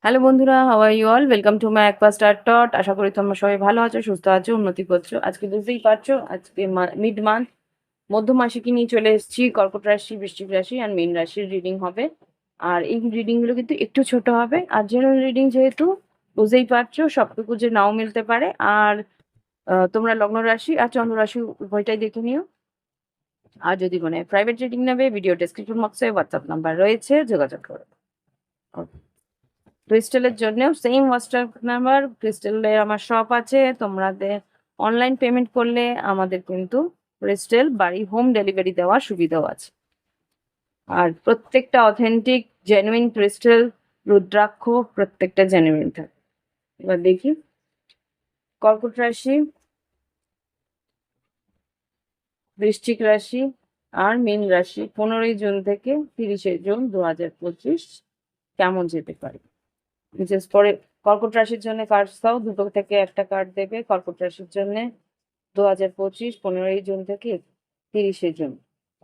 Hello বন্ধুরা, how are you all? Welcome to my একপা স্টার টট। আশা করি তোমরা সবাই ভালো আছো, সুস্থ আছো, উন্নতি করছো। আজকে বুঝতেই পারছো, আজকে মিড মান্থ, মধ্য মাসিকে নিয়ে চলে এসেছি। কর্কট রাশি, বৃশ্চিক রাশি আর মীন রাশির রিডিং হবে। আর এই রিডিংগুলো কিন্তু একটু ছোট হবে। আর জেনারেল রিডিং যেহেতু, বুঝতেই পারছো সবটুকু যে নাও মিলতে পারে। আর তোমরা লগ্ন রাশি আর চন্দ্র রাশি উভয়টাই দেখে নিও। আর যদি মানে প্রাইভেট রিডিং নেবে, ভিডিও ডেসক্রিপশন বক্সে হোয়াটসঅ্যাপ নাম্বার রয়েছে, যোগাযোগ করো। ক্রিস্টালের জন্যও সেম হোয়াটসঅ্যাপ নাম্বার। ক্রিস্টালের আমার শপ আছে, তোমাদের অনলাইন পেমেন্ট করলে আমাদের কিন্তু ক্রিস্টাল বাড়ি হোম ডেলিভারি দেওয়ার সুবিধাও আছে। আর প্রত্যেকটা অথেন্টিক জেনুইন ক্রিস্টাল, রুদ্রাক্ষ প্রত্যেকটা জেনুইন থাকে। এবার দেখি কর্কট রাশি, বৃশ্চিক রাশি আর মীন রাশি 15ই জুন থেকে 30শে জুন 2025 কেমন যেতে পারে। বিশেষ করে কর্কট রাশির জন্য কার্ড দাও, দুটো থেকে একটা কার্ড দেবে। কর্কট রাশির জন্য 2025 15ই জুন থেকে 30শে জুন।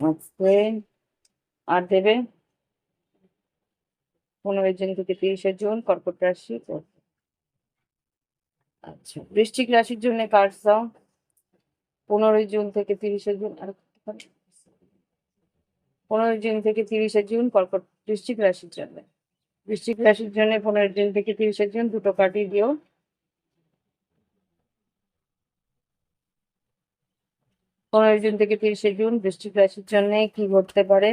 আজকে আর দেবে 15ই জুন থেকে 30শে জুন কর্কট রাশি। আচ্ছা, বৃশ্চিক রাশির জন্য কার্ড দাও 15ই জুন থেকে 30শে জুন। আর 15ই জুন থেকে 30শে জুন কর্কট বৃশ্চিক রাশির জন্য। বৃশ্চিক রাশির জন্য 15ই জুন থেকে 30শে জুন দুটো কার্ডই দিও। 15ই জুন থেকে 30শে জুন বৃশ্চিক রাশির জন্য কি ঘটতে পারে।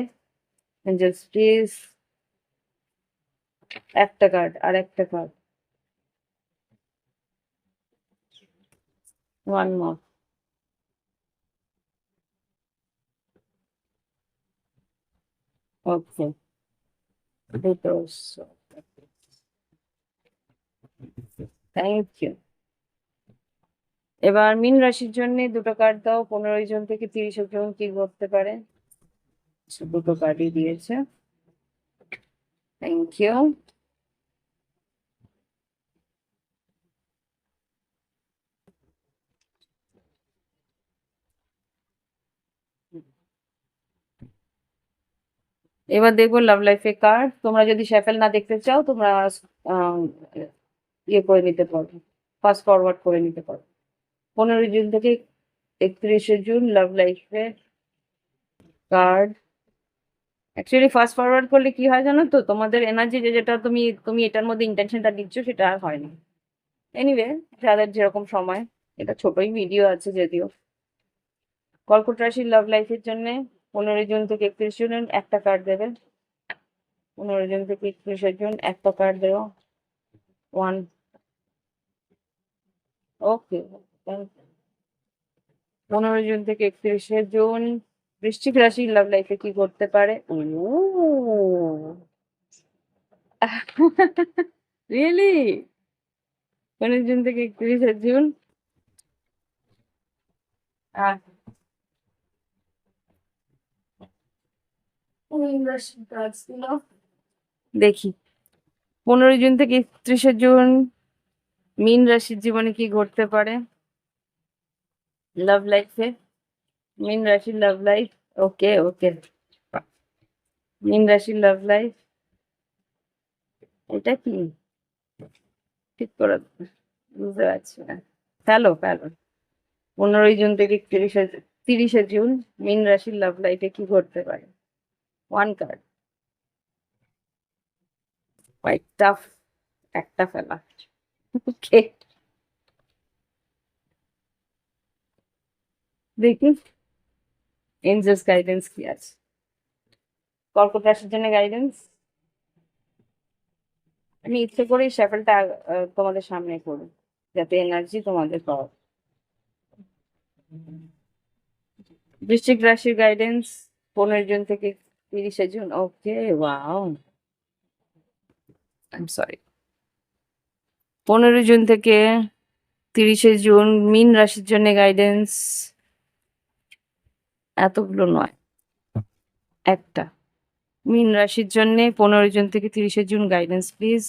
এঞ্জেলস প্লিজ, একটা কার্ড আর একটা কার্ড। One more. ওকে, দুটো। Thank you. এবার মীন রাশির জন্য দুটো কার্ড দাও। 15ই জুন থেকে 30শে জুন কি ঘটতে পারে। দুটো কার্ডই দিয়েছে, থ্যাংক ইউ। এবার দেখবো লাভ লাইফে কার্ড। তোমরা যদি শ্যাফেল না দেখতে চাও, তোমরা আহ, ইয়ে করে নিতে পারো, ফাস্ট ফরওয়ার্ড করে নিতে পারো। 15ই জুন থেকে 31শে জুন লাভ লাইফে কার্ড। অ্যাকচুয়ালি ফাস্ট ফরওয়ার্ড করলে কি হয় জানো তো, তোমাদের এনার্জি যেটা তুমি তুমি এটার মধ্যে ইন্টেনশনটা দিচ্ছ সেটা আর হয় না। এনিওয়ে, যাদের যেরকম সময়, এটা ছোটই ভিডিও আছে যদিও। কর্কট রাশির লাভ লাইফের জন্য 15ই জুন থেকে 31শে জুন একটা কার্ড দেবে। 15ই জুন থেকে 31শে জুন একটা কার্ড দেবো। ওয়ান। ওকে। 15ই জুন থেকে 31শে জুন বৃশ্চিক রাশির লাভ লাইফে কি করতে পারে। ও রিয়েলি, 15ই জুন থেকে 31শে জুন। আহ, দেখি 15ই জুন থেকে 31শে জুন মীন রাশির জীবনে কি ঘটতে পারে। লাভ লাইফে, মীন রাশির লাভ লাইফ। ওকে ওকে, মীন রাশির লাভ লাইফ। এটা কি ঠিক করে বুঝতে পারছি না। ফেলো ফেলো। 15ই জুন থেকে 30শে জুন মীন রাশির লাভ লাইফে কি ঘটতে পারে। ওয়ান কার্ড, কোয়াইট টাফ, একটা ফেলা। ওকে, দেখি এঞ্জেলস গাইডেন্স কি আছে কর্কট রাশির জন্য গাইডেন্স। আমি ইচ্ছে করেই শ্যাফেলটা তোমাদের সামনে করি, যাতে এনার্জি তোমাদের পাওয়া। বৃশ্চিক রাশির গাইডেন্স 15ই জুন থেকে 30শে June. Okay, wow, I am sorry. 15 June থেকে 30 জুন মীন রাশির জন্য গাইডেন্স এতগুলো নয়, একটা। মীন রাশির জন্য 15 জুন থেকে 30 জুন গাইডেন্স প্লিজ।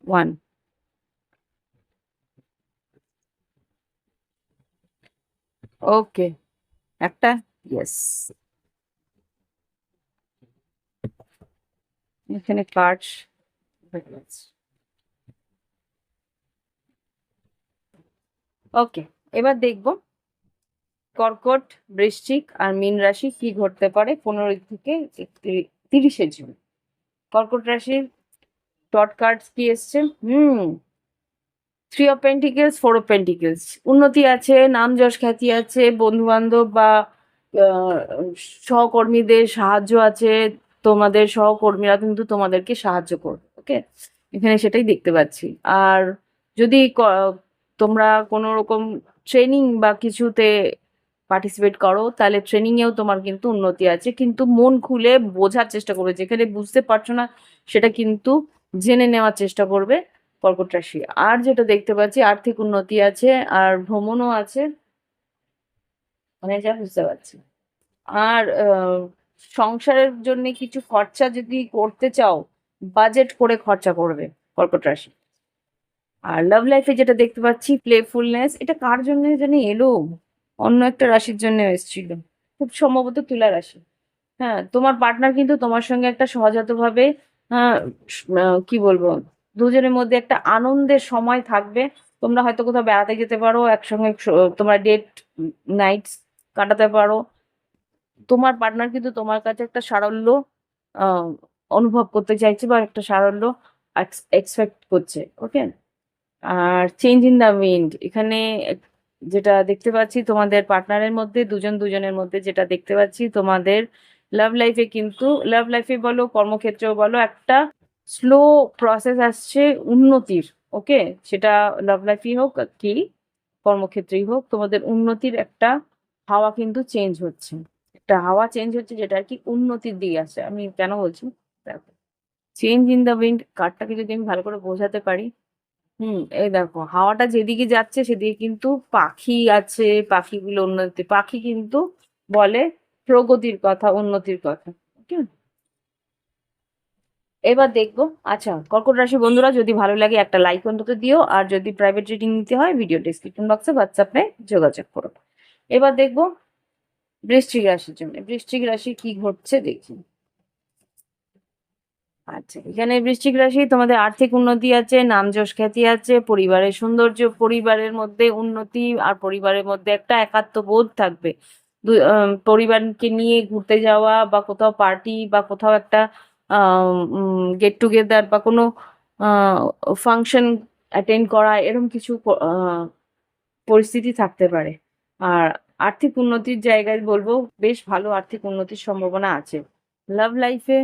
ওয়ান। ওকে, একটা। ইয়েস, এখানে কার্ড। ওকে, এবার দেখবো কর্কট, বৃশ্চিক আর মীন রাশি কি ঘটতে পারে 15 থেকে 30 জুন। কর্কট রাশির ডট কার্ডস কি এসছে? 3 অফ পেন্টিকেলস, 4 অফ পেন্টিকেলস। উন্নতি আছে, নাম যশ খ্যাতি আছে, বন্ধু বান্ধব বা আহ, সহকর্মীদের সাহায্য আছে। তোমাদের সহকর্মীরা কিন্তু তোমাদেরকে সাহায্য করবে। ওকে, এখানে সেটাই দেখতে পাচ্ছি। আর যদি তোমরা কোনো রকম ট্রেনিং বা কিছুতে পার্টিসিপেট করো, তাহলে ট্রেনিং এও তোমার কিন্তু উন্নতি আছে, কিন্তু মন খুলে বোঝার চেষ্টা করবে। যেখানে বুঝতে পারছো না সেটা কিন্তু জেনে নেওয়ার চেষ্টা করবে কর্কট রাশি। আর যেটা দেখতে পাচ্ছি আর্থিক উন্নতি আছে আর ভ্রমণও আছে, মানে যা বুঝতে পারছি। আর সংসারের জন্য কিছু খরচা যদি করতে চাও, বাজেট করে খরচা করবে কর্কট রাশি। আর লাভ লাইফে যেটা দেখতে পাচ্ছি প্লেফুলনেস, এটা কার জন্য জানি এলো, অন্য একটা রাশির জন্য এসেছিল, খুব সম্ভবত তুলা রাশি। হ্যাঁ, তোমার পার্টনার কিন্তু তোমার সঙ্গে একটা সহজাতভাবে কি বলবো, দুজনের মধ্যে একটা আনন্দের সময় থাকবে। তোমরা হয়তো কোথাও বেড়াতে যেতে পারো একসঙ্গে, তোমরা ডেট নাইটস কাটাতে পারো। তোমার পার্টনার কিন্তু তোমার কাছে একটা সারল্য আহ, অনুভব করতে চাইছে বা একটা সারল্য এক্সপেক্ট করছে। ওকে, আর চেঞ্জ ইন দ্য উইন্ড, এখানে যেটা দেখতে পাচ্ছি তোমাদের পার্টনারের মধ্যে, দুজন দুজনের মধ্যে যেটা দেখতে পাচ্ছি তোমাদের লাভ লাইফে, কিন্তু লাভ লাইফে বলো কর্মক্ষেত্রেও বলো একটা স্লো প্রসেস আসছে উন্নতির। ওকে, সেটা লাভ লাইফই হোক কি কর্মক্ষেত্রেই হোক, তোমাদের উন্নতির একটা হাওয়া কিন্তু চেঞ্জ হচ্ছে, একটা হাওয়া চেঞ্জ হচ্ছে যেটা আর কি উন্নতির দিকে আসছে। আমি কেন বলছি দেখো, চেঞ্জ ইন দ্য উইন্ড কার্ডটাকে যদি আমি ভালো করে বোঝাতে পারি, এই দেখো হাওয়াটা যেদিকে যাচ্ছে সেদিকে কিন্তু পাখি আছে, পাখিগুলো উন্নতি, পাখি কিন্তু বলে প্রগতির কথা, উন্নতির কথা। ওকে, এবার দেখবো। আচ্ছা কর্কট রাশি বন্ধুরা, যদি ভালো লাগে একটা লাইক অন্তত দিও, আর যদি প্রাইভেট রিডিং নিতে হয় ভিডিও ডেসক্রিপশন বক্সে হোয়াটসঅ্যাপে যোগাযোগ করো। এবার দেখবো বৃশ্চিক রাশির জন্য, বৃশ্চিক রাশি কি ঘটছে দেখি। আচ্ছা, এখানে বৃশ্চিক রাশি তোমাদের আর্থিক উন্নতি আছে, নাম যশ খ্যাতি আছে, পরিবারের সৌন্দর্য, পরিবারের মধ্যে উন্নতি আর পরিবারের মধ্যে একটা একাত্মবোধ থাকবে। পরিবারকে নিয়ে ঘুরতে যাওয়া বা কোথাও পার্টি বা কোথাও একটা গেট টুগেদার বা কোনো ফাংশন অ্যাটেন্ড করা, এরকম কিছু পরিস্থিতি থাকতে পারে। আর আর্থিক উন্নতির জায়গায় বলবো বেশ ভালো আর্থিক উন্নতির সম্ভাবনা আছে। লাভ লাইফে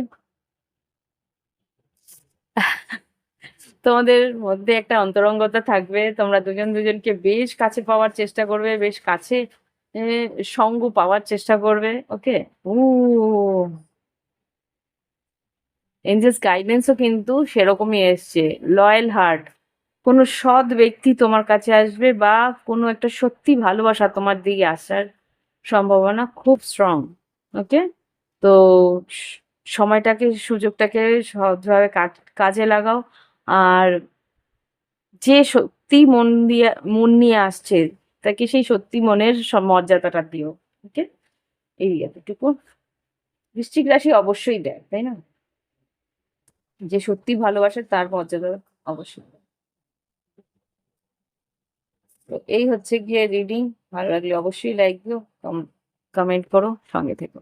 তোমাদের মধ্যে একটা অন্তরঙ্গতা থাকবে, তোমরা দুজন দুজনকে বেশ কাছে পাওয়ার চেষ্টা করবে, বেশ কাছে সঙ্গ পাওয়ার চেষ্টা করবে। ওকে, ও এঞ্জেলস গাইডেন্সও কিন্তু সেরকমই এসছে, লয়াল হার্ট, কোনো সৎ ব্যক্তি তোমার কাছে আসবে বা কোনো একটা সত্যি ভালোবাসা তোমার দিকে আসার সম্ভাবনা খুব স্ট্রং। ওকে, তো স- সময়টাকে সুযোগটাকে সৎভাবে কাজে লাগাও। আর যে সত্যি মন নিয়ে আসছে তাকে সেই সত্যি মনের মর্যাদাটা দিও। ওকে, এই এতটুকু বৃশ্চিক রাশি অবশ্যই দেয়, তাই না? যে সত্যি ভালোবাসে তার মর্যাদা অবশ্যই দেয়। তো এই হচ্ছে গিয়ে রিডিং, ভালো লাগলে অবশ্যই লাইক দিও, কমেন্ট করো, সঙ্গে থেকো।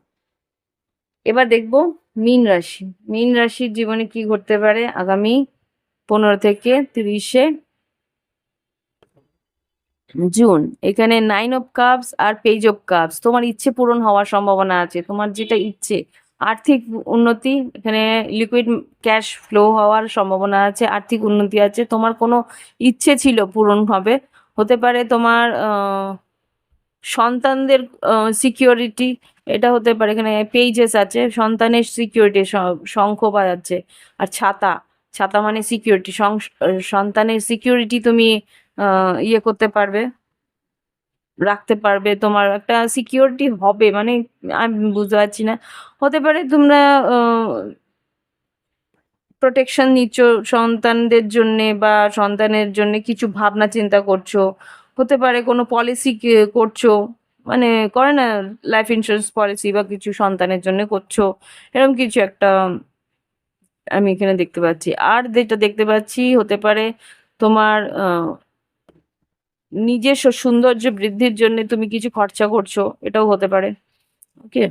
এবার দেখবো মীন রাশি, মীন রাশির জীবনে কি ঘটতে পারে আগামী 15 থেকে 30 জুন। এখানে 9 of cups R page of cups, তোমার ইচ্ছে পূরণ হওয়ার সম্ভাবনা আছে, তোমার যেটা ইচ্ছে, আর্থিক উন্নতি, এখানে লিকুইড ক্যাশ ফ্লো হওয়ার সম্ভাবনা আছে, আর্থিক উন্নতি আছে, তোমার কোনো ইচ্ছে ছিল পূরণ হবে, হতে পারে তোমার সন্তানদের সিকিউরিটি, এটা হতে পারে, এখানে পেজেস আছে, সন্তানের সিকিউরিটি, শঙ্খ বাজাচ্ছে। আর ছাতা, ছাতা মানে সিকিউরিটি, সন্তানের সিকিউরিটি তুমি ইয়ে করতে পারবে, রাখতে পারবে, তোমার একটা সিকিউরিটি হবে, মানে আমি বুঝতে পারছি না, হতে পারে তোমরা প্রোটেকশন নিচ্ছ সন্তানদের জন্যে, বা সন্তানের জন্য কিছু ভাবনা চিন্তা করছো, হতে পারে কোনো পলিসি করছো, মানে করে না লাইফ ইন্স্যুরেন্স পলিসি বা কিছু সন্তানের জন্য করছো, এরকম কিছু একটা আমি এখানে দেখতে পাচ্ছি। আর যেটা দেখতে পাচ্ছি হতে পারে তোমার নিজস্ব সৌন্দর্য বৃদ্ধির জন্য তুমি কিছু খরচা করছো, এটাও হতে পারে। ওকে,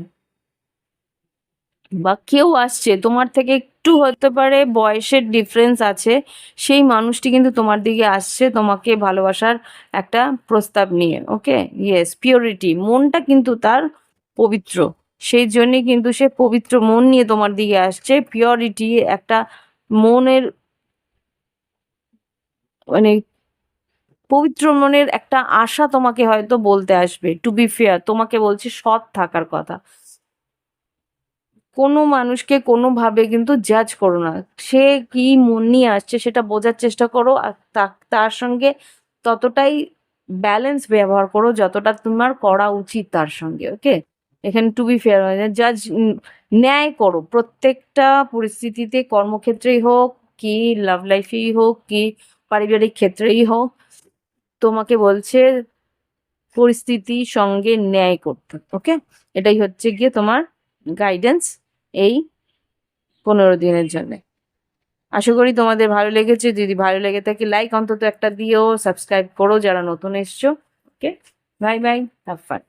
বা কেউ আসছে তোমার থেকে, একটু হতে পারে বয়সের ডিফারেন্স আছে, সেই মানুষটি কিন্তু তোমার দিকে আসছে তোমাকে ভালোবাসার একটা প্রস্তাব নিয়ে। ওকে, ইয়েস, পিওরিটি, মনটা কিন্তু তার পবিত্র, সেই জন্যে কিন্তু সে পবিত্র মন নিয়ে তোমার দিকে আসছে। পিওরিটি, একটা মনের, মানে পবিত্র মনের একটা আশা তোমাকে হয়তো বলতে আসবে। টু বি ফেয়ার, তোমাকে বলছে সৎ থাকার কথা। কোনো মানুষকে কোনোভাবে কিন্তু জাজ করো না, সে কি মন নিয়ে আসছে সেটা বোঝার চেষ্টা করো, আর তার সঙ্গে ততটাই ব্যালেন্স ব্যবহার করো যতটা তোমার করা উচিত তার সঙ্গে। ওকে, এখানে টু বি ফেয়ার মানে জাজ, ন্যায় করো প্রত্যেকটা পরিস্থিতিতে, কর্মক্ষেত্রেই হোক কি লাভ লাইফেই হোক কি পারিবারিক ক্ষেত্রেই হোক, তোমাকে বলছে পরিস্থিতির সঙ্গে ন্যায় করতে। ওকে, এটাই হচ্ছে গিয়ে তোমার গাইডেন্স এই 15 দিনের জন্য। আশা করি তোমাদের ভালো লেগেছে, যদি ভালো লেগে থাকে লাইক অন্তত একটা দিও, সাবস্ক্রাইব করো যারা নতুন এসছো। ওকে, বাই বাই, হ্যাভ ফান।